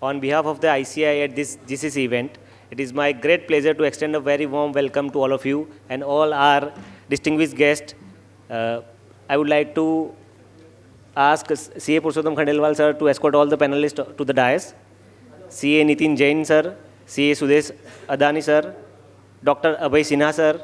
on behalf of the ICI at this GCC event. It is my great pleasure to extend a very warm welcome to all of you and all our distinguished guests. I would like to ask CA Khandelwal sir to escort all the panelists to the dais. CA Nitin Jain sir, CA Sudesh Adani sir, Dr. Abhay Sinha sir,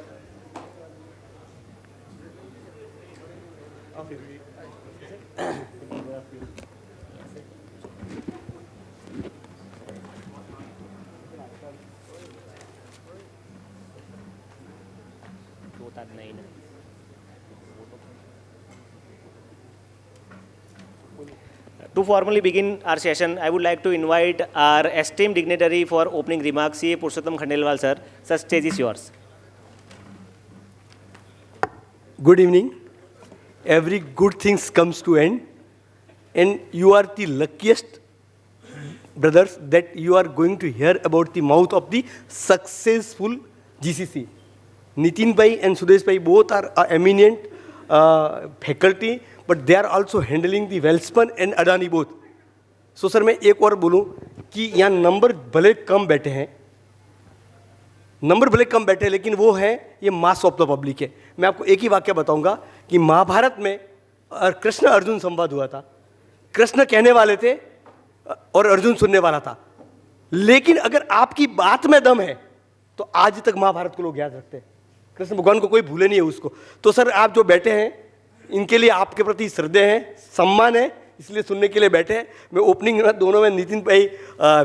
To formally begin our session, I would like to invite our esteemed dignitary for opening remarks, CA Purushottamlal Khandelwal sir. Sir, stage is yours. Good evening. Every good thing comes to end, and you are the luckiest brothers that you are going to hear about the mouth of the successful GCC. Nitin bhai and Sudesh bhai both are eminent faculty, but they are also handling the Welspun and Adani both. So sir, मैं एक और बोलूँ कि यहाँ number भले कम बैठे हैं, लेकिन वो है ये मास ऑफ द पब्लिक है. मैं आपको एक ही वाक्य बताऊंगा कि महाभारत में कृष्ण अर्जुन संवाद हुआ था. कृष्ण कहने वाले थे और अर्जुन सुनने वाला था. लेकिन अगर आपकी बात में दम है तो आज तक महाभारत को लोग याद रखते हैं. कृष्ण भगवान को कोई भूले नहीं है उसको. तो सर, आप जो बैठे हैं इनके लिए आपके प्रति श्रद्धा है, सम्मान है, इसलिए सुनने के लिए बैठे हैं. मैं ओपनिंग दोनों में नितिन भाई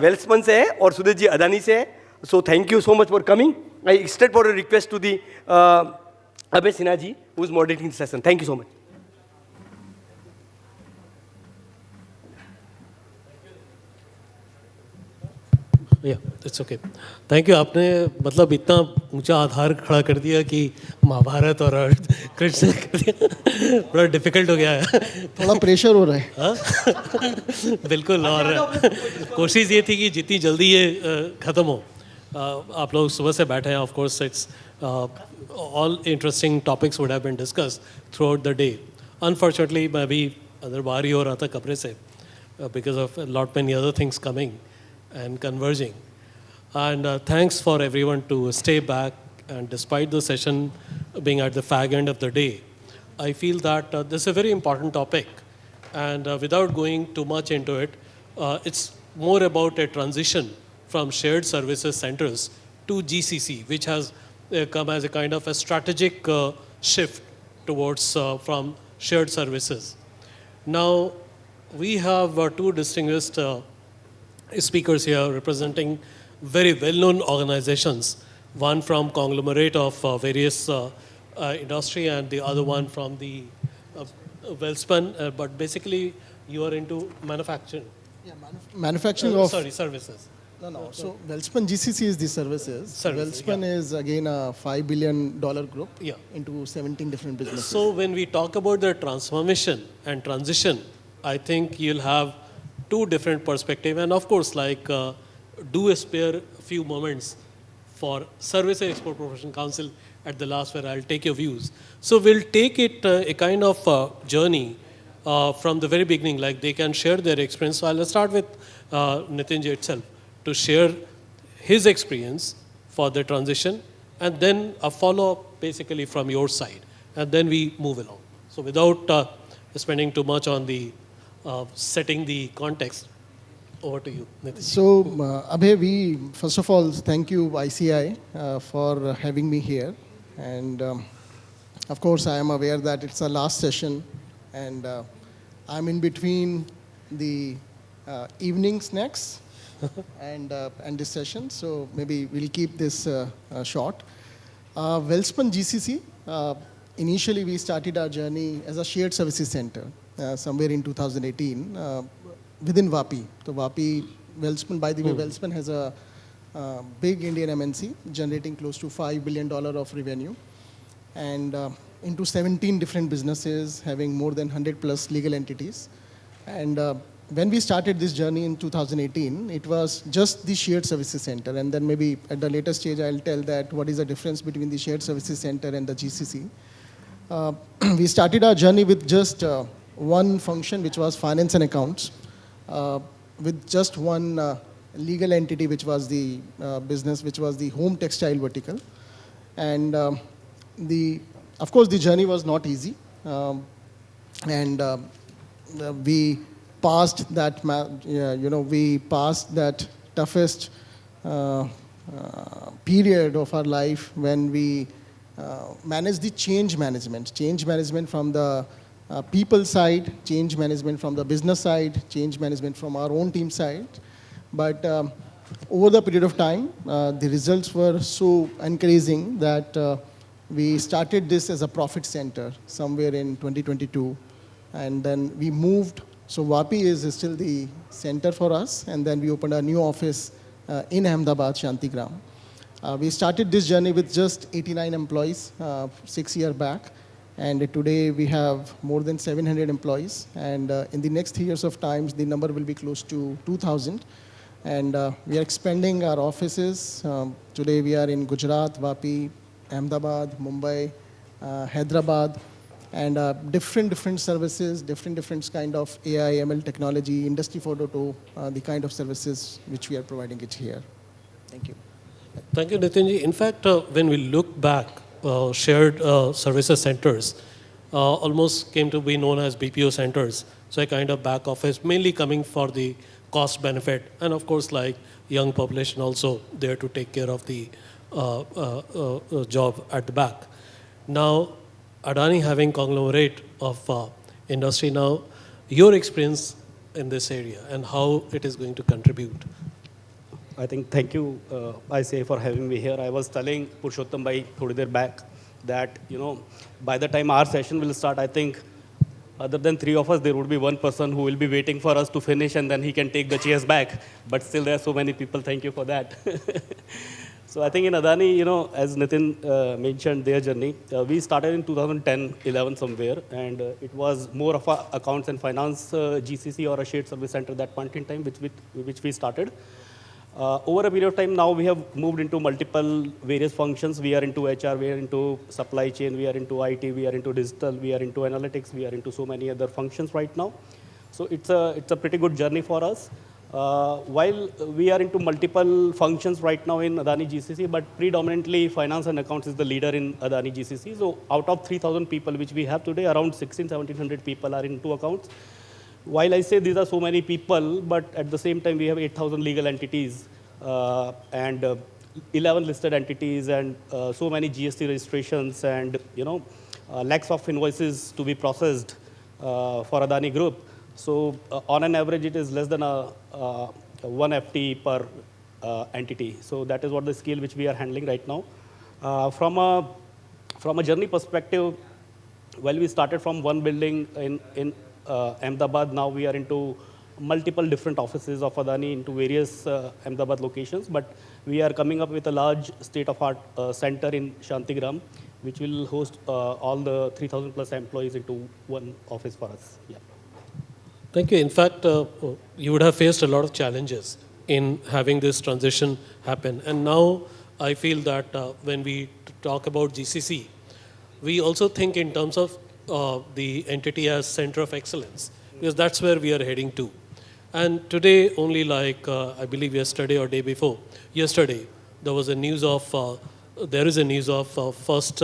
वेल्सपन से है और सुदेश जी अदानी से है. So thank you so much for coming. I extend for a request to the Abhay Sinha ji who is moderating the session. Thank you so much. Yeah it's okay. Thank you. आपने मतलब इतना ऊंचा आधार खड़ा कर दिया कि महाभारत और कृष्ण कर दिया. बड़ा डिफिकल्ट हो गया है. थोड़ा प्रेशर हो रहा है. हाँ बिल्कुल. और कोशिश ये थी कि जितनी जल्दी ये ख़त्म हो. आप लोग सुबह से बैठे हैं. Of course it's all interesting topics would have been discussed throughout the day. Unfortunately मैं भी अंदर बाहर ही हो रहा था कमरे से because of lot many other things coming and converging. And thanks for everyone to stay back, and despite the session being at the fag end of the day, I feel that this is a very important topic, and without going too much into it, it's more about a transition from shared services centers to GCC, which has come as a kind of a strategic shift towards from shared services. Now we have two distinguished speakers here representing very well-known organizations, one from conglomerate of various industry and the other one from the Welspun, but basically you are into manufacturing. Yeah, manufacturing of... Sorry, services. No. So Welspun GCC is the services. Welspun is again a $5 billion group into 17 different businesses. So when we talk about the transformation and transition, I think you'll have two different perspectives, and of course, like do spare a few moments for Service and Export Promotion Council at the last, where I'll take your views. So we'll take it a kind of journey from the very beginning, like they can share their experience. So I'll start with Nitin ji itself to share his experience for the transition, and then a follow-up basically from your side, and then we move along. So without spending too much on the setting the context, over to you, Nitin. So, Abhay, first of all, thank you ICI for having me here. And of course, I am aware that it's a last session, and I'm in between the evening snacks and this session. So maybe we'll keep this short. Welspun GCC, initially we started our journey as a shared services center. Somewhere in 2018 within WAPI. So WAPI, Welspun, by the way, Welspun has a big Indian MNC generating close to $5 billion of revenue, and into 17 different businesses having more than 100 plus legal entities. And when we started this journey in 2018, it was just the shared services center, and then maybe at the later stage I'll tell that what is the difference between the shared services center and the GCC. We started our journey with just one function, which was finance and accounts. with just one legal entity, which was the business, which was the home textile vertical. And of course, the journey was not easy. And we passed that, we passed that toughest period of our life when we managed the change management from the people side, change management from the business side, change management from our own team side. But over the period of time, the results were so encouraging that we started this as a profit center somewhere in 2022. And then we moved. So WAPI is still the center for us. And then we opened a new office in Ahmedabad, Shantigram. We started this journey with just 89 employees 6 years back. And today we have more than 700 employees. And in the next 3 years of time, the number will be close to 2,000. And we are expanding our offices. Today we are in Gujarat, Vapi, Ahmedabad, Mumbai, Hyderabad, and different services, different kind of AI, ML technology, Industry 4.0, the kind of services which we are providing it here. Thank you. Thank you, Nitinji. In fact, when we look back, shared services centers almost came to be known as BPO centers. So a kind of back office, mainly coming for the cost benefit, and of course, like young population also there to take care of the job at the back. Now, Adani having conglomerate of industry now, your experience in this area and how it is going to contribute. I think thank you, ICAI, for having me here. I was telling Purushottamlal thodi der back that, by the time our session will start, I think other than 3 of us, there would be one person who will be waiting for us to finish and then he can take the chairs back. But still there are so many people. Thank you for that. So I think in Adani, as Nitin mentioned their journey, we started in 2010-11 somewhere, and it was more of a accounts and finance GCC or a shared service center at that point in time, which we started. Over a period of time now, we have moved into multiple various functions. We are into HR, we are into supply chain, we are into IT, we are into digital, we are into analytics, we are into so many other functions right now. So it's a pretty good journey for us. While we are into multiple functions right now in Adani GCC, but predominantly finance and accounts is the leader in Adani GCC. So out of 3,000 people which we have today, around 1,700 people are into accounts. While I say these are so many people, but at the same time we have 8,000 legal entities and 11 listed entities and so many GST registrations and lakhs of invoices to be processed for Adani Group. So on an average, it is less than 1 FT per entity. So that is what the scale which we are handling right now. From a journey perspective, while we started from one building in Ahmedabad, now we are into multiple different offices of Adani into various Ahmedabad locations, but we are coming up with a large state-of-art center in Shantigram, which will host all the 3,000 plus employees into one office for us. Yeah. Thank you. In fact, you would have faced a lot of challenges in having this transition happen. And now I feel that when we talk about GCC, we also think in terms of the entity as center of excellence, because that's where we are heading to. And today, only like, I believe yesterday or day before, yesterday, there is a news of first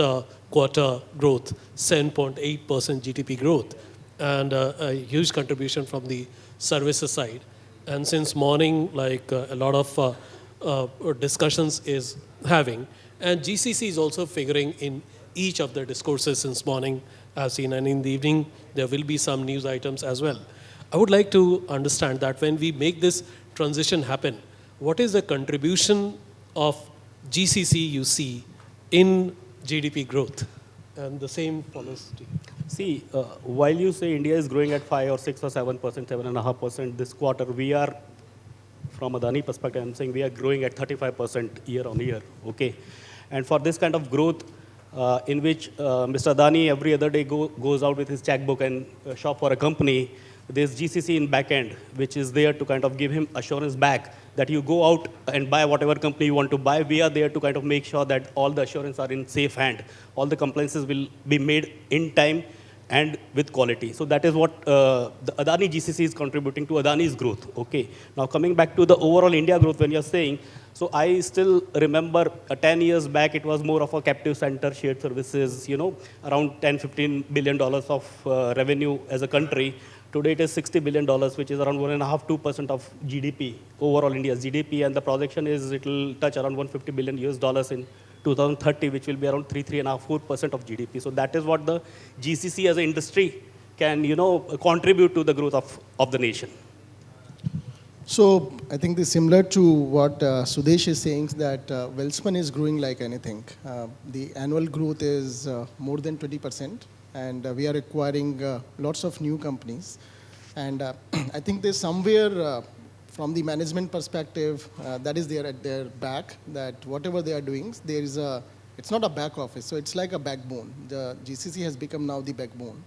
quarter growth, 7.8% GDP growth, and a huge contribution from the services side. And since morning, like a lot of discussions is having, and GCC is also figuring in each of the discourses since morning I've seen, and in the evening, there will be some news items as well. I would like to understand that when we make this transition happen, what is the contribution of GCC you see in GDP growth? And the same follows to you. See, while you say India is growing at 5 or 6 or 7%, 7.5% this quarter, we are, from Adani perspective, I'm saying we are growing at 35% year on year, okay? And for this kind of growth, in which Mr. Adani every other day goes out with his checkbook and shop for a company, there's GCC in back end, which is there to kind of give him assurance back that you go out and buy whatever company you want to buy. We are there to kind of make sure that all the assurance are in safe hand. All the compliances will be made in time and with quality. So that is what the Adani GCC is contributing to Adani's growth. Okay. Now coming back to the overall India growth, when you're saying, so I still remember 10 years back, it was more of a captive center, shared services, around $10–15 billion of revenue as a country. Today it is $60 billion, which is around 1.5–2% of GDP, overall India's GDP, and the projection is it will touch around $150 billion in 2030, which will be around 3–3.5–4% of GDP. So that is what the GCC as an industry can, contribute to the growth of the nation. So I think this is similar to what Sudesh is saying, that Welspun is growing like anything. The annual growth is more than 20%, and we are acquiring lots of new companies. And I think there's somewhere from the management perspective that is there at their back, that whatever they are doing, there is it's not a back office, so it's like a backbone. The GCC has become now the backbone.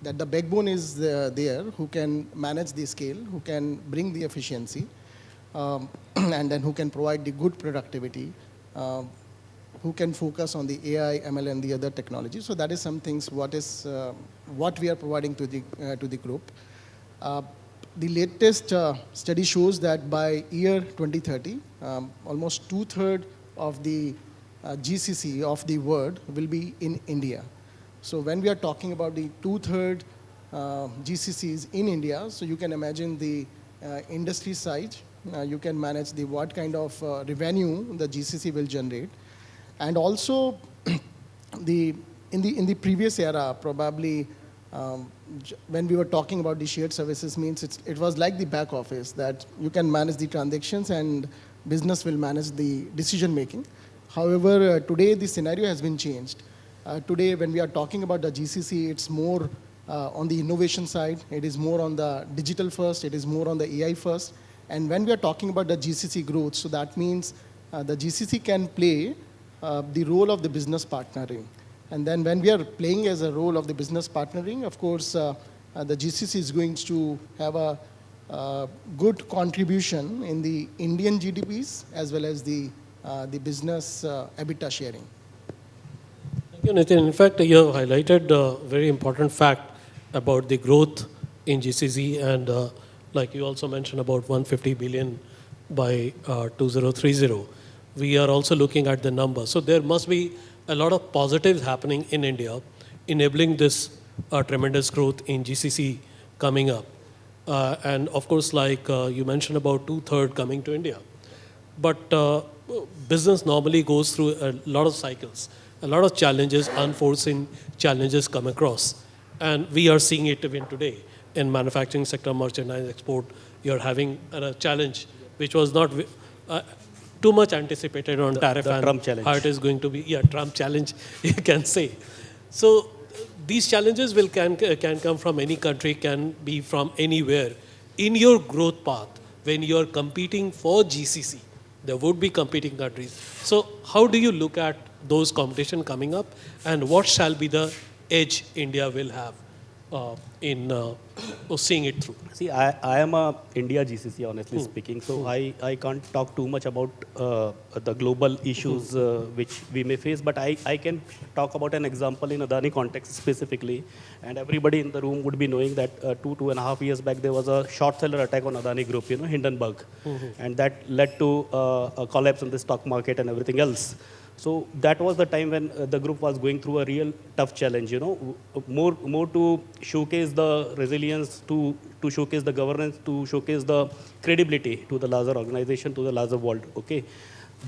That the backbone is there who can manage the scale, who can bring the efficiency, and then who can provide the good productivity, who can focus on the AI, ML, and the other technology. So that is some things what we are providing to the group. The latest study shows that by year 2030, almost 2/3 of the GCC of the world will be in India. So when we are talking about the 2/3 GCCs in India, so you can imagine the industry side, you can manage what kind of revenue the GCC will generate. And also, in the previous era, probably when we were talking about the shared services, means it was like the back office, that you can manage the transactions and business will manage the decision making. However, today the scenario has been changed. Today, when we are talking about the GCC, it's more on the innovation side. It is more on the digital first. It is more on the AI first. And when we are talking about the GCC growth, so that means the GCC can play the role of the business partnering. And then when we are playing as a role of the business partnering, of course, the GCC is going to have a good contribution in the Indian GDPs as well as the business EBITDA sharing. Thank you, Nitin. In fact, you have highlighted a very important fact about the growth in GCC, and like you also mentioned about 150 billion by 2030. We are also looking at the number. So there must be a lot of positives happening in India, enabling this tremendous growth in GCC coming up. And of course, like you mentioned about 2/3 coming to India. But business normally goes through a lot of cycles, a lot of challenges, unforeseen challenges come across. And we are seeing it even today in manufacturing sector, merchandise, export. You're having a challenge which was not too much anticipated on tariff the and Trump challenge. how it is going to be. Yeah, Trump challenge, you can say. So these challenges can come from any country, can be from anywhere. In your growth path, when you're competing for GCC, there would be competing countries. So how do you look at those competition coming up, and what shall be the edge India will have in seeing it through? See, I am a India GCC, honestly speaking, so I can't talk too much about the global issues which we may face, but I can talk about an example in Adani context specifically, and everybody in the room would be knowing that 2.5 years back there was a short seller attack on Adani Group, Hindenburg, and that led to a collapse in the stock market and everything else. So that was the time when the group was going through a real tough challenge, more to showcase the resilience, to showcase the governance, to showcase the credibility to the larger organization, to the larger world, okay?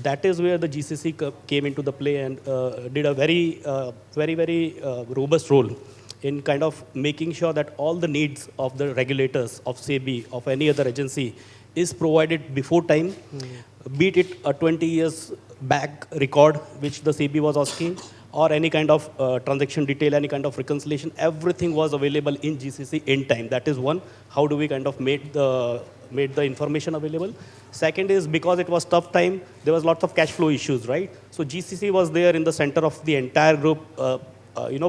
That is where the GCC came into the play and did a very robust role in kind of making sure that all the needs of the regulators, of SEBI, of any other agency is provided before time, be it a 20 years back record which the SEBI was asking, or any kind of transaction detail, any kind of reconciliation, everything was available in GCC in time. That is one. How do we kind of made the information available? Second is, because it was tough time, there was lots of cash flow issues, right? So GCC was there in the center of the entire group,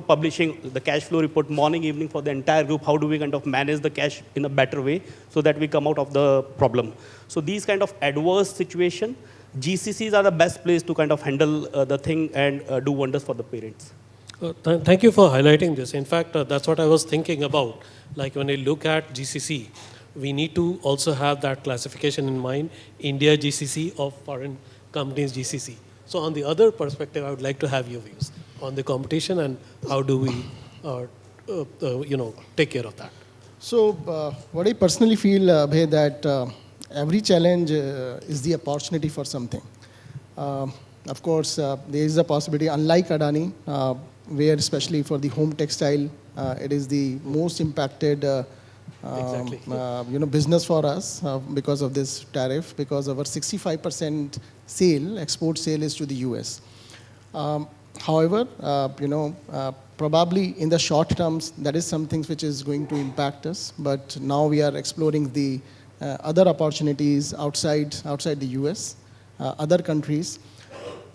publishing the cash flow report morning, evening for the entire group. How do we kind of manage the cash in a better way so that we come out of the problem? So these kind of adverse situation, GCCs are the best place to kind of handle the thing and do wonders for the parents. Thank you for highlighting this. In fact, that's what I was thinking about. Like when I look at GCC, we need to also have that classification in mind, India GCC or foreign companies GCC. So on the other perspective, I would like to have your views on the competition and how do we, take care of that. So, what I personally feel, Abhay, that every challenge is the opportunity for something. Of course, there is a possibility, unlike Adani, where especially for the home textile, it is the most impacted Exactly. business for us because of this tariff, because our 65% export sale is to the US. However, probably in the short terms, that is something which is going to impact us. But now we are exploring the other opportunities outside the US, other countries.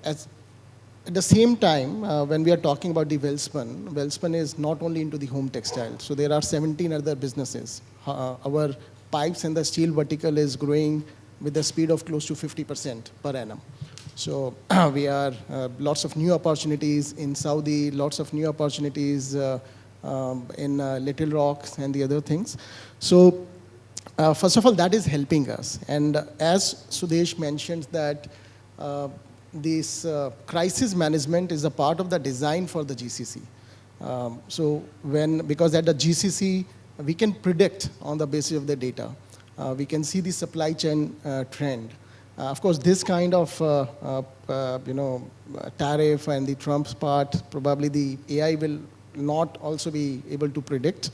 At the same time, when we are talking about the Welspun is not only into the home textile. So there are 17 other businesses. Our pipes and the steel vertical is growing with the speed of close to 50% per annum. So we are lots of new opportunities in Saudi, lots of new opportunities in Little Rock and the other things. So first of all, that is helping us. And as Sudesh mentioned that this crisis management is a part of the design for the GCC. Because at the GCC, we can predict on the basis of the data. We can see the supply chain trend. Of course, this kind of tariff and the Trump's part, probably the AI will not also be able to predict.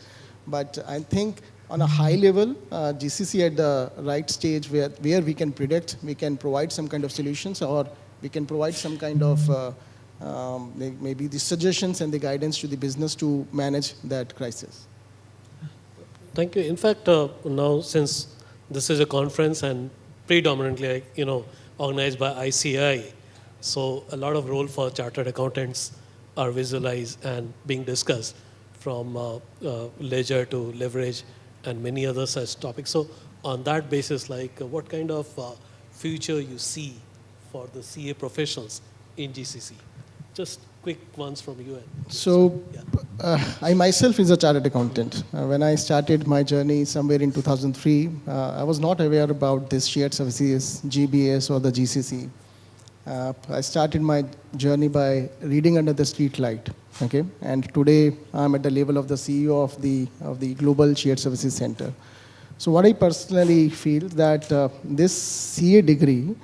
But I think on a high level, GCC at the right stage where we can predict, we can provide some kind of solutions, or we can provide some kind of maybe the suggestions and the guidance to the business to manage that crisis. Thank you. In fact, now since this is a conference and predominantly, organized by ICAI, so a lot of role for chartered accountants are visualized and being discussed from ledger to leverage and many other such topics. So on that basis, what kind of future you see for the CA professionals in GCC? Just quick ones from you. So I myself is a chartered accountant. When I started my journey somewhere in 2003, I was not aware about this shared services, GBS or the GCC. I started my journey by reading under the street light. Okay, and today I'm at the level of the CEO of the Global Shared Services Center. So what I personally feel that this CA degree,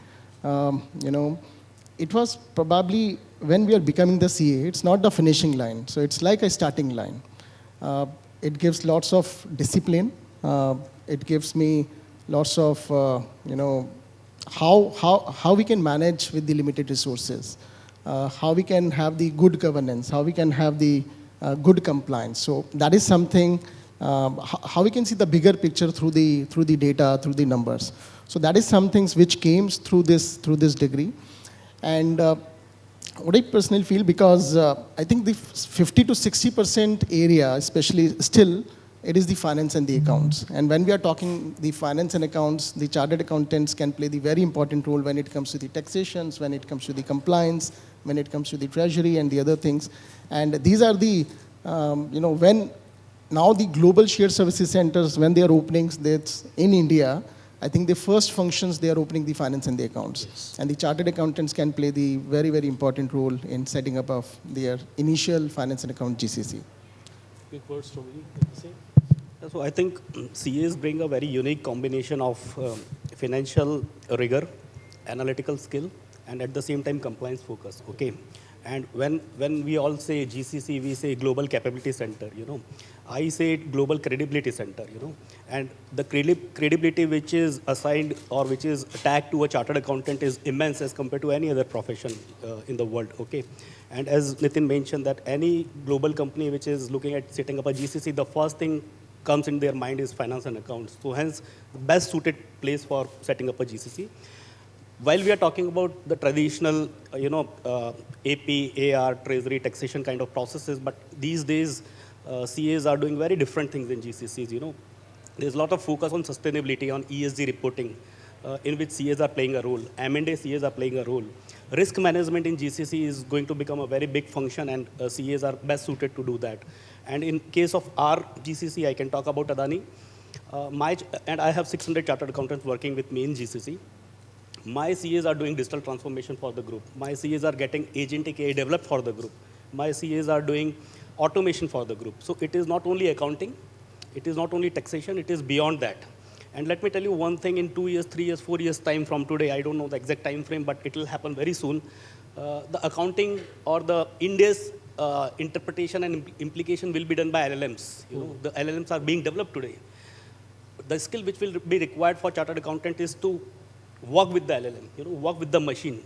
it was probably when we are becoming the CA, it's not the finishing line. So it's like a starting line. It gives lots of discipline. It gives me lots of, how we can manage with the limited resources, how we can have the good governance, how we can have the good compliance. So that is something, how we can see the bigger picture through the data, through the numbers. So that is something which came through this degree. And what I personally feel, because I think the 50 to 60% area, especially still, it is the finance and the accounts. And when we are talking the finance and accounts, the chartered accountants can play the very important role when it comes to the taxations, when it comes to the compliance, when it comes to the treasury and the other things. And these are the, when now the global shared services centers, when they are opening that's in India, I think the first functions, they are opening the finance and the accounts. Yes. And the chartered accountants can play the very, very important role in setting up of their initial finance and account GCC. Quick words from you. So I think CAs bring a very unique combination of financial rigor, analytical skill, and at the same time compliance focus. Okay, and when we all say GCC, we say Global Capability Center. I say it Global Credibility Center. And the credibility which is assigned or which is tagged to a chartered accountant is immense as compared to any other profession in the world. Okay, and as Nitin mentioned, that any global company which is looking at setting up a GCC, the first thing comes in their mind is finance and accounts. So hence, the best suited place for setting up a GCC. While we are talking about the traditional, AP, AR, treasury, taxation kind of processes, but these days, CAs are doing very different things in GCCs. There's a lot of focus on sustainability, on ESG reporting, in which CAs are playing a role. M&A CAs are playing a role. risk management in GCC is going to become a very big function, and CAs are best suited to do that. And in case of our GCC, I can talk about Adani. And I have 600 chartered accountants working with me in GCC. My CAs are doing digital transformation for the group. My CAs are getting agentic AI developed for the group. My CAs are doing automation for the group. So it is not only accounting, it is not only taxation, it is beyond that. And let me tell you one thing, in 2 years, 3 years, 4 years time from today, I don't know the exact time frame, but it will happen very soon. The accounting or the India's interpretation and implication will be done by LLMs. You know, the LLMs are being developed today. The skill which will be required for chartered accountant is to work with the LLM, you know, work with the machine,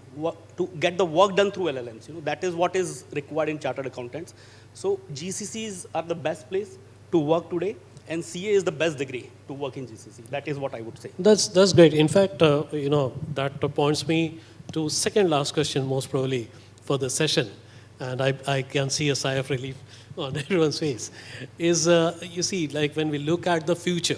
to get the work done through LLMs. You know, that is what is required in chartered accountants. So GCCs are the best place to work today, and CA is the best degree to work in GCC. That is what I would say. That's great. In fact, you know, that points me to second last question, most probably for the session, and I can see a sigh of relief on everyone's face. Is you see, like when we look at the future,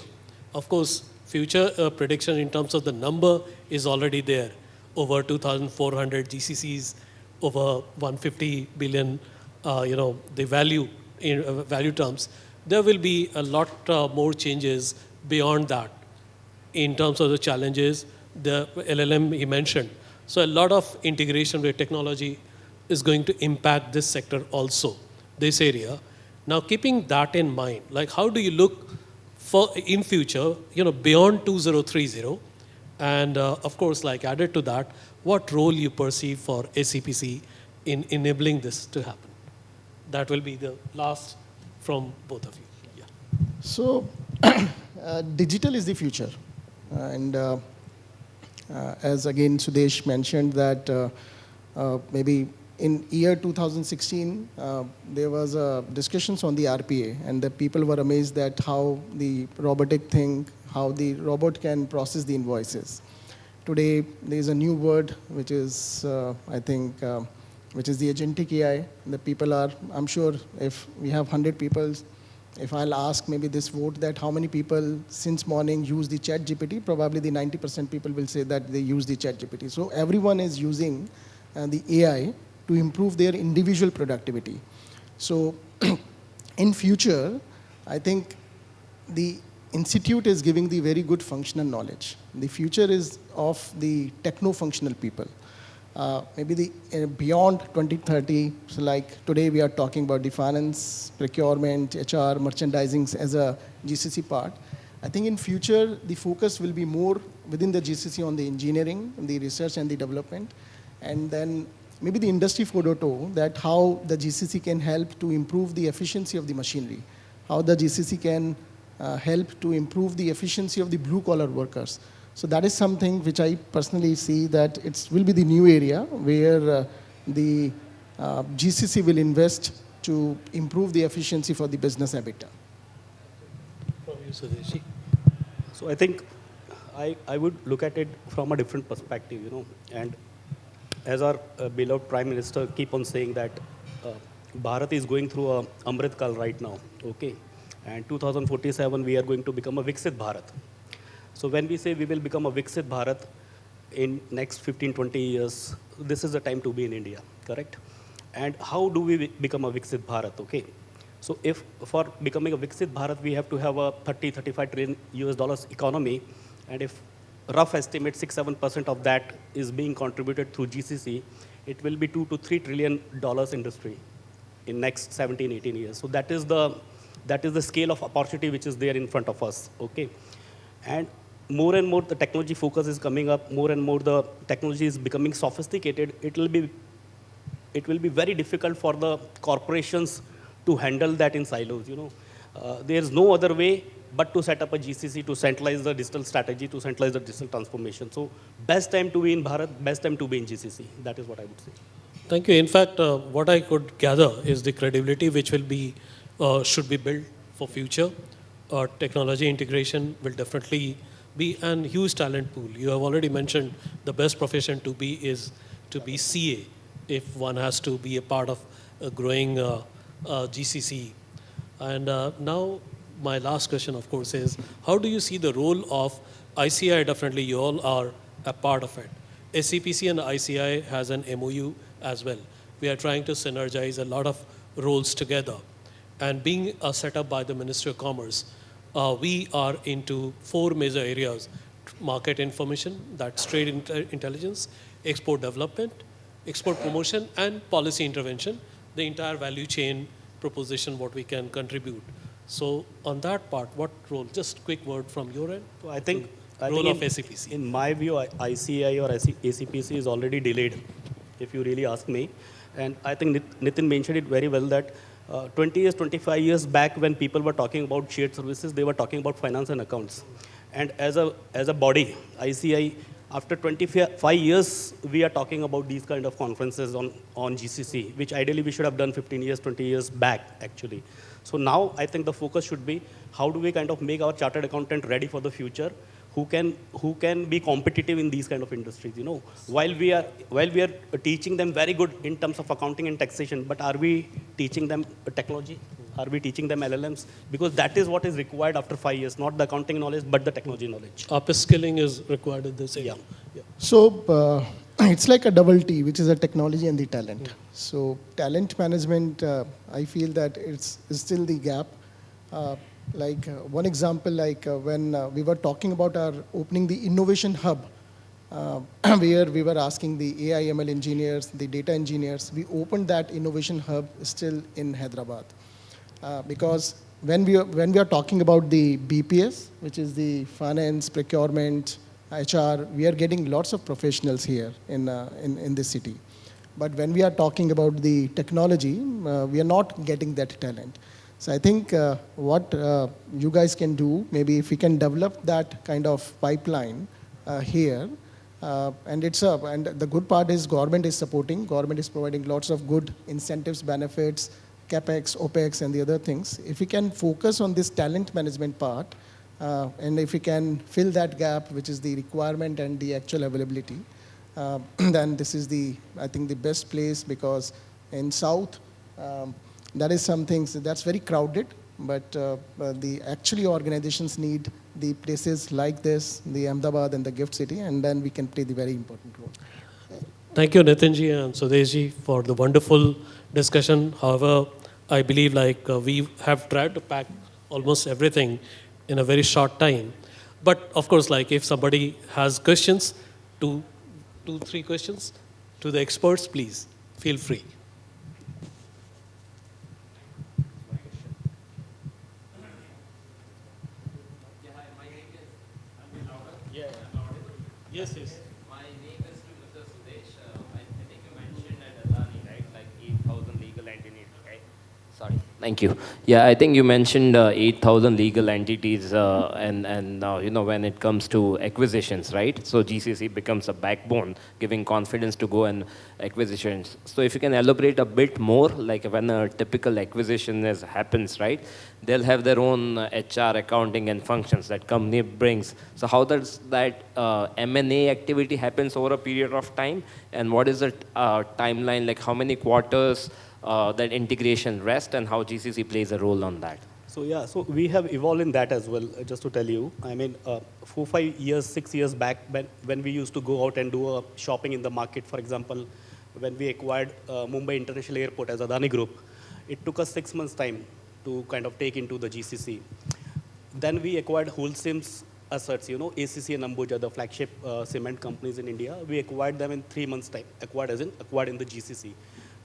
of course, future prediction in terms of the number is already there. Over 2,400 GCCs, over 150 billion, you know, the value in value terms. There will be a lot more changes beyond that in terms of the challenges, the LLM he mentioned. So a lot of integration with technology is going to impact this sector also, this area. Now, keeping that in mind, like how do you look for in future, you know, beyond 2030, and of course, like added to that, what role you perceive for SEPC in enabling this to happen? That will be the last from both of you. Yeah. So, digital is the future. And as again Sudesh mentioned that maybe in year 2016, there was discussions on the RPA, and the people were amazed that how the robotic thing, how the robot can process the invoices. Today, there is a new word, which is, I think, which is the agentic AI. The people are, I'm sure if we have 100 people, if I'll ask maybe this vote that how many people since morning use the chat GPT, probably the 90% people will say that they use the chat GPT. So everyone is using the AI to improve their individual productivity. So in future, I think the institute is giving the very good functional knowledge. The future is of the techno-functional people. Maybe the beyond 2030, so like today we are talking about the finance, procurement, HR, merchandising as a GCC part. I think in future, the focus will be more within the GCC on the engineering, the research and the development, and then maybe the industry 4.0, that how the GCC can help to improve the efficiency of the machinery, how the GCC can help to improve the efficiency of the blue-collar workers. So that is something which I personally see that it will be the new area where the GCC will invest to improve the efficiency for the business EBITDA. From you, Sudesh. So I think I would look at it from a different perspective, you know, and as our beloved Prime Minister keep on saying that Bharat is going through a Amrit Kal right now, okay? And 2047, we are going to become a Viksit Bharat. So when we say we will become a Viksit Bharat in next 15, 20 years, this is the time to be in India, correct? And how do we become a Viksit Bharat, okay? So if for becoming a Viksit Bharat, we have to have a 35 trillion US dollars economy, and if rough estimate 6-7% of that is being contributed through GCC, it will be $2 to $3 trillion industry in next 17, 18 years. So that is the scale of opportunity which is there in front of us, okay? And more the technology focus is coming up, more and more the technology is becoming sophisticated. It will be very difficult for the corporations to handle that in silos, you know. There's no other way but to set up a GCC to centralize the digital strategy, to centralize the digital transformation. So best time to be in Bharat, best time to be in GCC. That is what I would say. Thank you. In fact, what I could gather is the credibility which will be, should be built for future. Technology integration will definitely be a huge talent pool. You have already mentioned the best profession to be is to be CA if one has to be a part of a growing GCC. And now my last question, of course, is how do you see the role of ICI? Definitely you all are a part of it. SEPC and ICI has an MOU as well. We are trying to synergize a lot of roles together. And being set up by the Ministry of Commerce, we are into 4 major areas: market information, that's trade intelligence, export development, export promotion, and policy intervention, the entire value chain proposition, what we can contribute. So on that part, what role? Just quick word from your end. So I think Role of SEPC. In my view, ICI or ACPC is already delayed, if you really ask me. And I think Nitin mentioned it very well that 20 years, 25 years back when people were talking about shared services, they were talking about finance and accounts. And as a body, ICI, after 25 years, we are talking about these kind of conferences on GCC, which ideally we should have done 15 years, 20 years back, actually. So now I think the focus should be how do we kind of make our chartered accountant ready for the future, who can be competitive in these kind of industries, you know. While we are teaching them very good in terms of accounting and taxation, but are we teaching them technology? Are we teaching them LLMs? Because that is what is required after 5 years, not the accounting knowledge, but the technology knowledge. Upskilling is required in this area. Yeah. So it's like a double T, which is the technology and the talent. So talent management, I feel that it's still the gap. One example, when we were talking about our opening the innovation hub, where we were asking the AI ML engineers, the data engineers, we opened that innovation hub still in Hyderabad. Because when we are talking about the BPS, which is the finance, procurement, HR, we are getting lots of professionals here in this city. But when we are talking about the technology, we are not getting that talent. So I think what you guys can do, maybe if we can develop that kind of pipeline here, and the good part is government is supporting, government is providing lots of good incentives, benefits, CapEx, OpEx, and the other things. If we can focus on this talent management part, and if we can fill that gap, which is the requirement and the actual availability, then this is I think the best place, because in South, that is something that's very crowded, but the actually organizations need the places like this, the Ahmedabad and the Gift City, and then we can play the very important role. Thank you, Nitinji and Sudeshji, for the wonderful discussion. However, I believe we have tried to pack almost everything in a very short time. But of course, if somebody has questions, two, 3 questions to the experts, please feel free. Yes. My name is Mr. Sudesh. I think you mentioned at Adani, right? Like 8,000 legal entities, right? Sorry. Thank you. Yeah, I think you mentioned 8,000 legal entities, and now, when it comes to acquisitions, right? So GCC becomes a backbone, giving confidence to go and acquisitions. So if you can elaborate a bit more, like when a typical acquisition happens, right? They'll have their own HR, accounting, and functions that company brings. So how does that M&A activity happens over a period of time? And what is the timeline, like how many quarters that integration rests, and how GCC plays a role on that? So we have evolved in that as well, just to tell you. I mean, 4, 5 years, 6 years back, when we used to go out and do a shopping in the market, for example, when we acquired Mumbai International Airport as Adani Group, it took us 6 months' time to kind of take into the GCC. Then we acquired Holcim's assets, ACC and Ambuja, the flagship cement companies in India. We acquired them in 3 months' time, acquired in the GCC.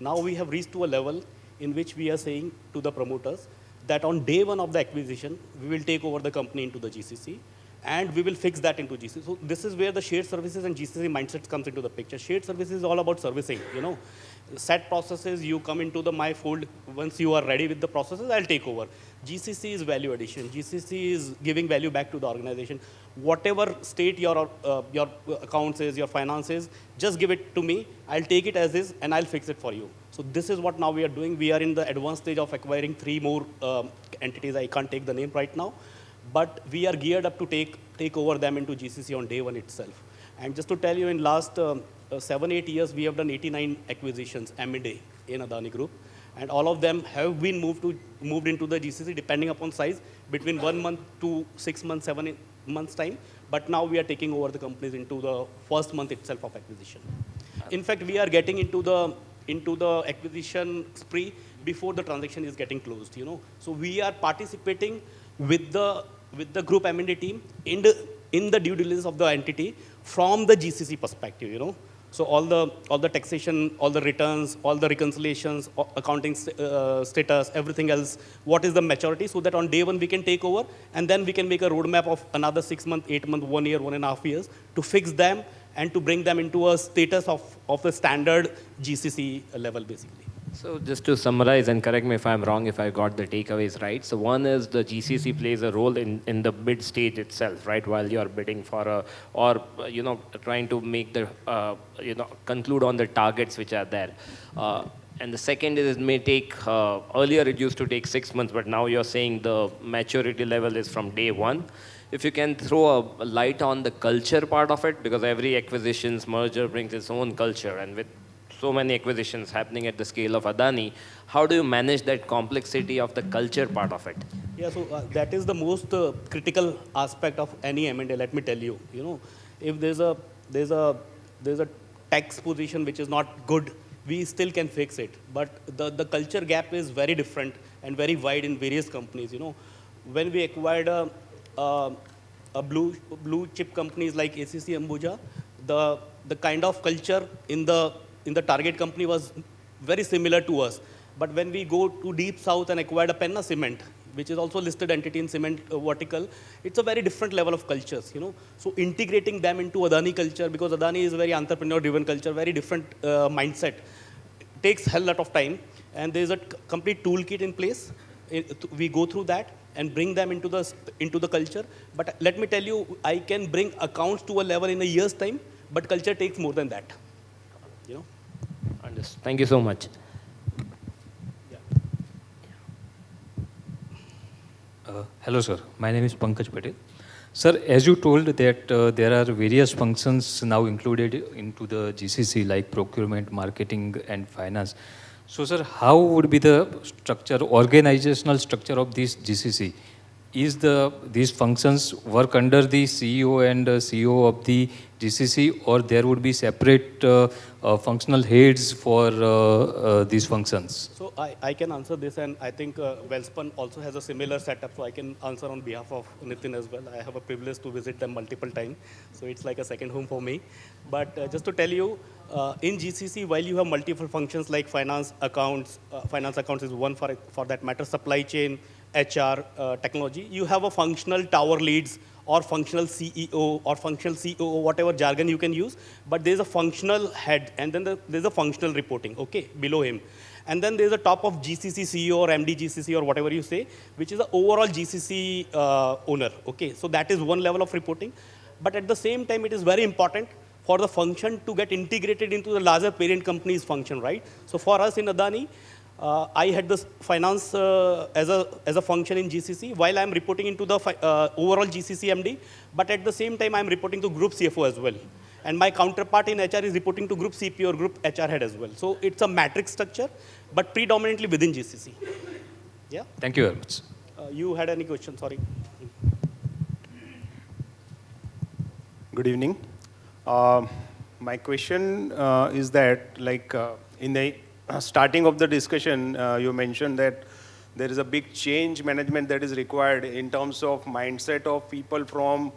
Now we have reached to a level in which we are saying to the promoters that on day 1 of the acquisition, we will take over the company into the GCC, and we will fix that into GCC. So this is where the shared services and GCC mindset comes into the picture. Shared services is all about servicing, Set processes, you come into my fold. Once you are ready with the processes, I'll take over. GCC is value addition. GCC is giving value back to the organization. Whatever state your accounts is, your finances, just give it to me. I'll take it as is, and I'll fix it for you. So this is what now we are doing. We are in the advanced stage of acquiring 3 more entities. I can't take the name right now, but we are geared up to take over them into GCC on day 1 itself. And just to tell you, in last 7-8 years, we have done 89 acquisitions M&A in Adani Group, and all of them have been moved into the GCC depending upon size, between 1 month to 6 months, 7 months time. but now we are taking over the companies into the first month itself of acquisition. In fact, we are getting into the acquisition spree before the transaction is getting closed, you know. So we are participating with the group M&A team in the due diligence of the entity from the GCC perspective, you know. So all the taxation, all the returns, all the reconciliations, accounting status, everything else, what is the maturity, so that on day one we can take over, and then we can make a roadmap of another 6 months, 8 months, 1 year, 1.5 years to fix them and to bring them into a status of the standard GCC level, basically. So just to summarize, and correct me if I'm wrong, if I got the takeaways right. So one is the GCC plays a role in the bid stage itself, right? While you're bidding for trying to make the, conclude on the targets which are there. And the second is it may take, earlier it used to take 6 months, but now you're saying the maturity level is from day one. If you can throw a light on the culture part of it, because every acquisitions merger brings its own culture, and with so many acquisitions happening at the scale of Adani, how do you manage that complexity of the culture part of it? Yeah, so that is the most critical aspect of any M&A, let me tell you. You know, if there's a tax position which is not good, we still can fix it. But the culture gap is very different and very wide in various companies, you know. When we acquired a blue chip companies like ACC Ambuja, the kind of culture in the target company was very similar to us. But when we go to deep south and acquired a Penna Cement, which is also listed entity in cement vertical, it's a very different level of cultures, you know. So integrating them into Adani culture, because Adani is a very entrepreneur-driven culture, very different mindset, takes hell lot of time. And there's a complete toolkit in place. We go through that and bring them into the culture. But let me tell you, I can bring accounts to a level in a year's time, but culture takes more than that. You know? Understood. Thank you so much. Hello, sir. My name is Pankaj Patel. Sir, as you told that there are various functions now included into the GCC, like procurement, marketing, and finance. So, sir, how would be the structure, organizational structure of this GCC? Is these functions work under the CEO and CEO of the GCC, or there would be separate functional heads for these functions? So I can answer this, and I think Wellspun also has a similar setup, so I can answer on behalf of Nitin as well. I have a privilege to visit them multiple times, so it's like a second home for me. But just to tell you, in GCC, while you have multiple functions like finance accounts is one for that matter, supply chain, HR, technology, you have a functional tower leads or functional CEO or functional COO, whatever jargon you can use, but there's a functional head, and then there's a functional reporting, okay, below him. And then there's a top of GCC CEO or MD GCC or whatever you say, which is the overall GCC owner, okay. So that is one level of reporting. But at the same time, it is very important for the function to get integrated into the larger parent company's function, right? So for us in Adani, I had this finance as a function in GCC, while I'm reporting into the overall GCC MD, but at the same time, I'm reporting to group CFO as well. And my counterpart in HR is reporting to group CP or group HR head as well. So it's a matrix structure, but predominantly within GCC. Yeah? Thank you very much. You had any question? Sorry. Good evening. My question is that, like, in the starting of the discussion, you mentioned that there is a big change management that is required in terms of mindset of people from,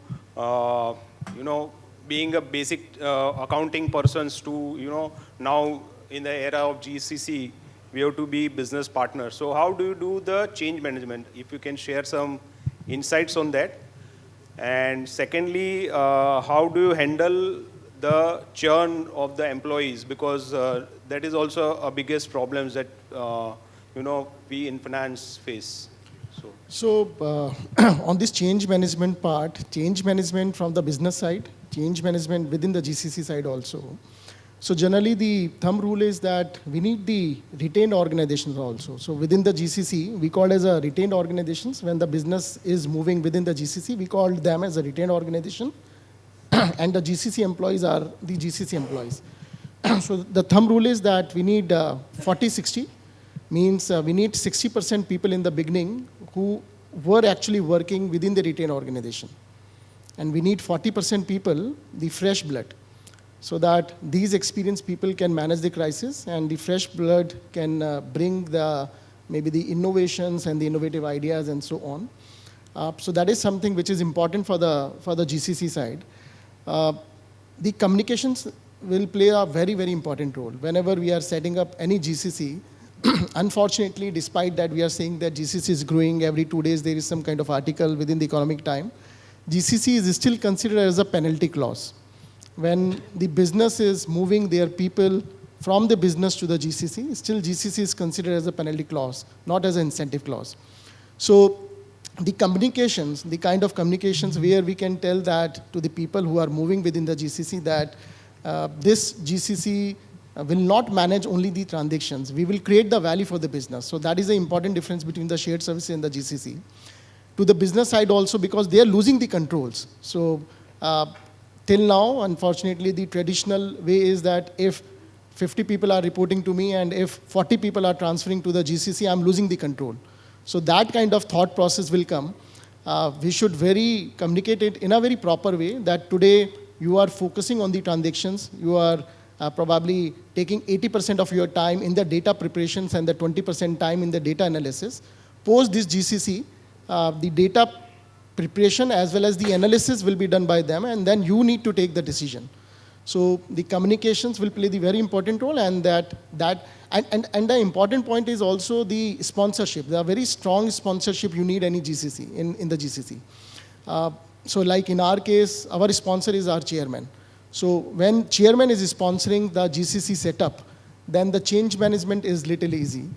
being a basic accounting persons to, now in the era of GCC, we have to be business partners. So how do you do the change management? If you can share some insights on that. And secondly, how do you handle the churn of the employees? Because that is also a biggest problem that, we in finance face. So on this change management part, change management from the business side, change management within the GCC side also. So generally the thumb rule is that we need the retained organizations also. So within the GCC, we call as a retained organizations. When the business is moving within the GCC, we call them as a retained organization. And the GCC employees are the GCC employees. So the thumb rule is that we need 40-60, means we need 60% people in the beginning who were actually working within the retained organization. And we need 40% people, the fresh blood, so that these experienced people can manage the crisis and the fresh blood can bring maybe the innovations and the innovative ideas and so on. So that is something which is important for the GCC side. The communications will play a very, very important role. Whenever we are setting up any GCC, unfortunately, despite that we are saying that GCC is growing, every 2 days there is some kind of article within the economic time, GCC is still considered as a penalty clause. When the business is moving their people from the business to the GCC, still GCC is considered as a penalty clause, not as an incentive clause. So the communications, the kind of communications where we can tell that to the people who are moving within the GCC that this GCC will not manage only the transactions. We will create the value for the business. So that is the important difference between the shared service and the GCC. To the business side also, because they are losing the controls. So till now, unfortunately, the traditional way is that if 50 people are reporting to me and if 40 people are transferring to the GCC, I'm losing the control. So that kind of thought process will come. We should communicate it in a very proper way that today you are focusing on the transactions. You are probably taking 80% of your time in the data preparations and the 20% time in the data analysis. Post this GCC, the data preparation as well as the analysis will be done by them, and then you need to take the decision. So the communications will play the very important role, and the important point is also the sponsorship. There are very strong sponsorship you need any GCC in the GCC. So like in our case, our sponsor is our chairman. So when chairman is sponsoring the GCC setup, then the change management is little easy.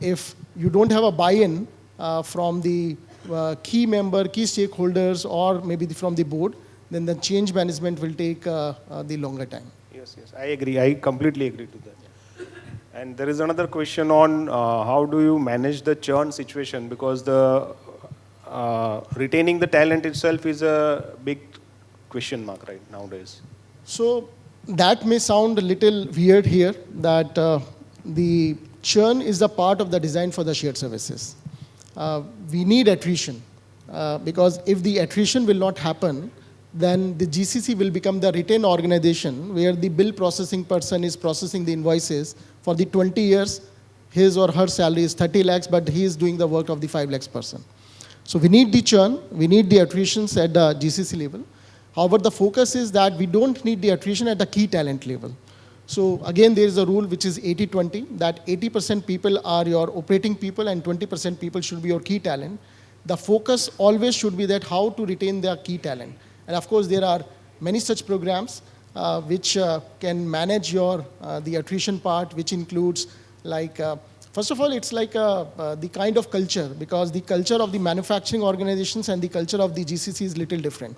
If you don't have a buy-in from the key stakeholders, or maybe from the board, then the change management will take the longer time. Yes, I agree. I completely agree to that. And there is another question on how do you manage the churn situation, because the retaining the talent itself is a big question mark right nowadays. So that may sound a little weird here, that the churn is a part of the design for the shared services. We need attrition, because if the attrition will not happen, then the GCC will become the retained organization where the bill processing person is processing the invoices for the 20 years. His or her salary is 30 lakhs, but he is doing the work of the 5 lakhs person. So we need the churn, we need the attritions at the GCC level. However, the focus is that we don't need the attrition at the key talent level. So again, there is a rule which is 80-20, that 80% people are your operating people and 20% people should be your key talent. The focus always should be that how to retain their key talent. And of course, there are many such programs which can manage the attrition part, which includes like, first of all, it's like the kind of culture, because the culture of the manufacturing organizations and the culture of the GCC is little different.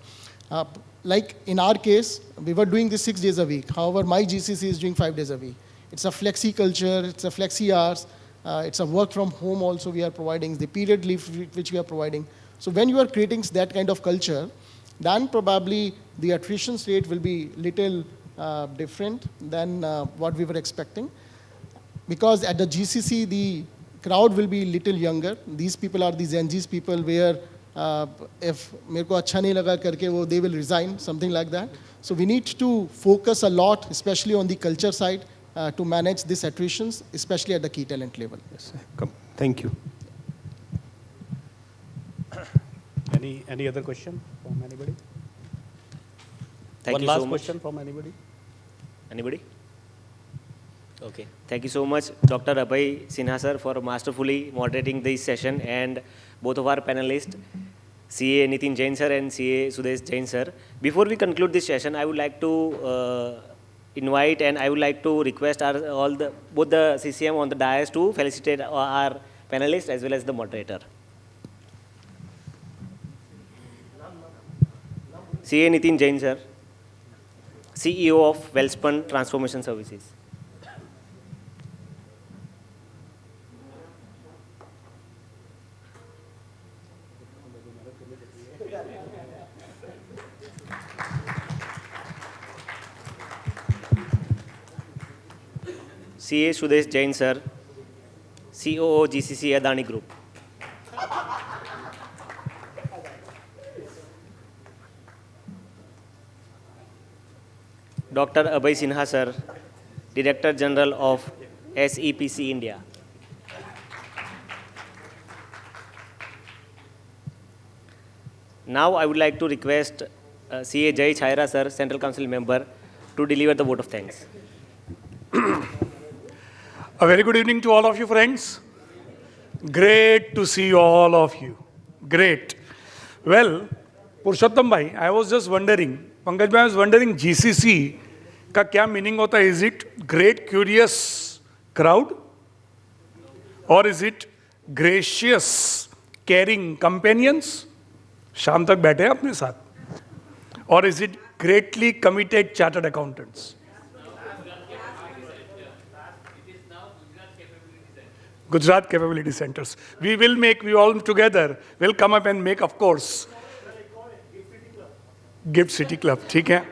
Like in our case, we were doing this 6 days a week. However, my GCC is doing 5 days a week. It's a flexi culture, it's a flexi hours, it's a work from home also we are providing, the period leave which we are providing. So when you are creating that kind of culture, then probably the attrition rate will be little different than what we were expecting. Because at the GCC, the crowd will be little younger. These people are the Gen Z's people where if मेरे को अच्छा नहीं लगा करके वो they will resign, something like that. So we need to focus a lot, especially on the culture side, to manage these attritions, especially at the key talent level. Yes, thank you. Any other question from anybody? Thank One you last so much. question from anybody? Anybody? Okay. Thank you so much, Dr. Abhay Sinha sir, for masterfully moderating this session, and both of our panelists, CA Nitin Jain sir and CA Sudesh Jain sir. Before we conclude this session, I would like to invite and I would like to request both the CCM on the dais to felicitate our panelists as well as the moderator. CA Nitin Jain sir, CEO of Wellspun Transformation Services. CA Sudesh Jain sir, COO GCC Adani Group. Dr. Abhay Sinha sir, Director General of SEPC India. Now I would like to request CA Chhaira sir, Central Council member, to deliver the vote of thanks. A very good evening to all of you, friends. Great to see all of you. Great. Well, Purushottam bhai, I was just wondering, Pankaj bhai, I was wondering, GCC का क्या meaning होता है? Is it great curious crowd? Or is it gracious caring companions? शाम तक बैठे हैं अपने साथ. Or is it greatly committed chartered accountants? Gujarat Capability Centers. We all together will come up and make, of course, Gift City Club. ठीक है?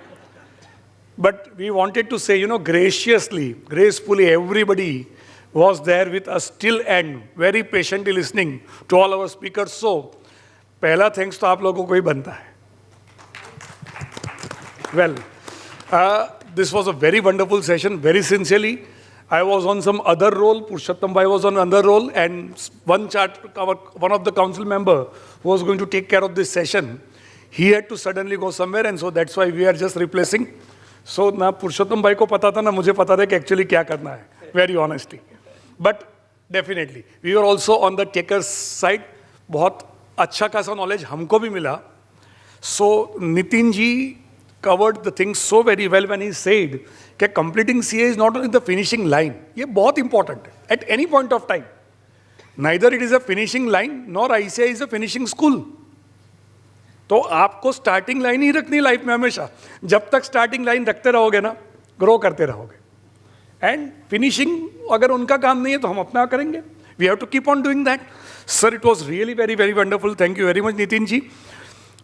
But we wanted to say, graciously, gracefully, everybody was there with us till end, very patiently listening to all our speakers. So, पहला thanks तो आप लोगों को ही बनता है. Well, this was a very wonderful session, very sincerely. I was on some other role, Purushottam bhai was on another role, and one of the council member who was going to take care of this session, he had to suddenly go somewhere, and so that's why we are just replacing. So ना पुरुषोत्तम भाई को पता था ना मुझे पता था कि actually क्या करना है, very honestly. But definitely, we were also on the takers side. बहुत अच्छा खासा knowledge हमको भी मिला. So Nitin ji covered the things so very well when he said that completing CA is not only the finishing line. ये बहुत important है. At any point of time. Neither it is a finishing line nor ICI is a finishing school. तो आपको starting line ही रखनी life में हमेशा. जब तक स्टार्टिंग लाइन रखते रहोगे ना, ग्रो करते रहोगे. एंड फिनिशिंग अगर उनका काम नहीं है तो हम अपना करेंगे. We have to keep on doing that. Sir, it was really very very wonderful. Thank you very much Nitin ji.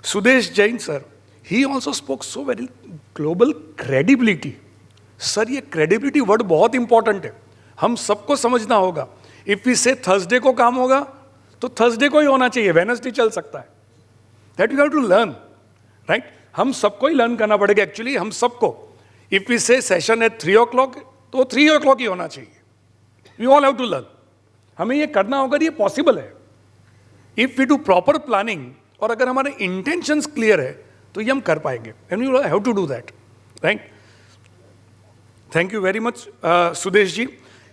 Sudesh Jain sir, he also spoke so very global credibility. Sir, ये क्रेडिबिलिटी वर्ड बहुत इंपॉर्टेंट है. हम सबको समझना होगा. इफ वी से Thursday को काम होगा तो थर्सडे को ही होना चाहिए, वेडनेसडे चल सकता है. That you have to learn, right? हम सबको ही लर्न करना पड़ेगा. एक्चुअली हम सबको, इफ वी से सेशन है 3 o'clock तो 3 o'clock ही होना चाहिए. We all have to learn. हमें ये करना होगा, ये पॉसिबल है. If we do proper planning और अगर हमारे इंटेंशंस क्लियर है तो ये हम कर पाएंगे. And we have to do that, right? Thank you very much Sudesh ji.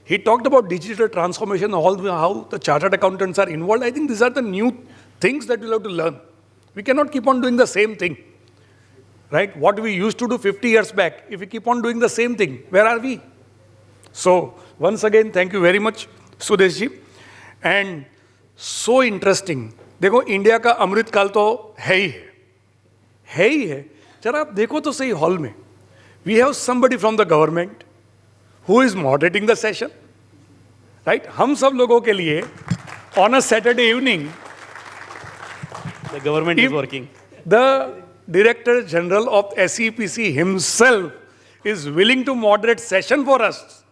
He talked about digital transformation, how the chartered accountants are involved. I think these are the new things that we'll have to learn. We cannot keep on doing the same thing, right? What we used to do 50 years back, if we keep on doing the same thing, where are we? So, once again, thank you very much, Sudesh ji. And so interesting. देखो, India का अमृत काल तो है ही है. जरा आप देखो तो सही हॉल में. We have somebody from the government who is moderating the session, right? हम सब लोगों के लिए on a Saturday evening, the government is working. The Director General of SEPC himself is willing to moderate session for us,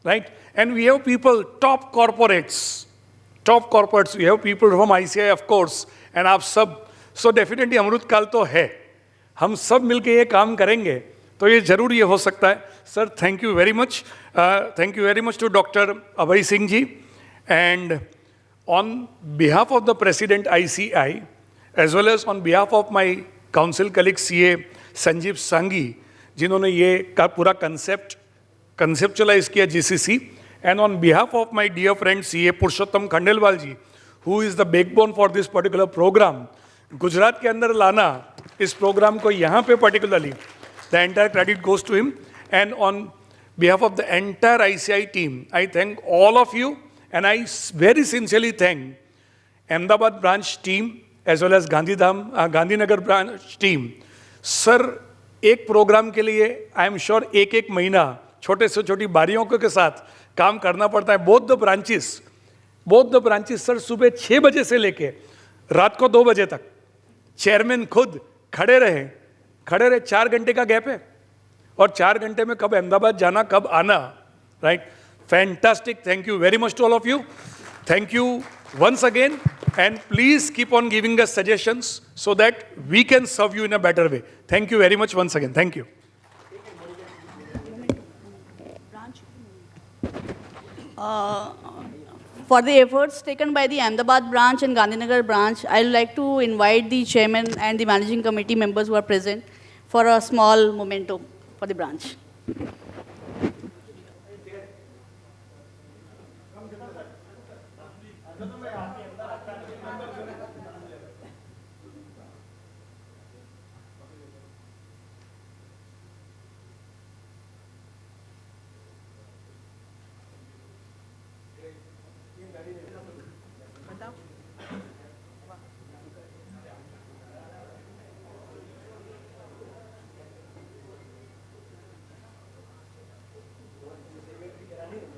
right? And we have people, top corporates. We have people from ICI, of course, and आप सब. So definitely अमृत काल तो है. हम सब मिलके ये काम करेंगे तो ये जरूर ये हो सकता है. Sir, thank you very much. Thank you very much to Dr. Abhay Singh ji. And on behalf of the President ICI, as well as on behalf of my council colleague CA Sanjeev Sanghi, जिन्होंने ये का पूरा conceptualize किया GCC, and on behalf of my dear friend CA Purushottam Khandelwal ji, who is the backbone for this particular program, Gujarat के अंदर लाना इस program को यहाँ पे particularly, the entire credit goes to him. And on behalf of the entire ICI team, I thank all of you, and I very sincerely thank Ahmedabad branch team as well as Gandhinagar branch team. Sir, एक programme के लिए I am sure एक महीना छोटे से छोटी बारियों के साथ काम करना पड़ता है. बोथ द ब्रांचेस सर, सुबह 6 बजे से लेके रात को 2 बजे तक चेयरमैन खुद खड़े रहे 4 घंटे का गैप है. और 4 घंटे में कब अहमदाबाद जाना कब आना, right? Fantastic. Thank you very much to all of you. Thank you once again, and please keep on giving us suggestions so that we can serve you in a better way. Thank you very much once again. Thank you. For the efforts taken by the Ahmedabad branch and Gandhinagar branch, I would like to invite the chairman and the managing committee members who are present for a small memento for the branch.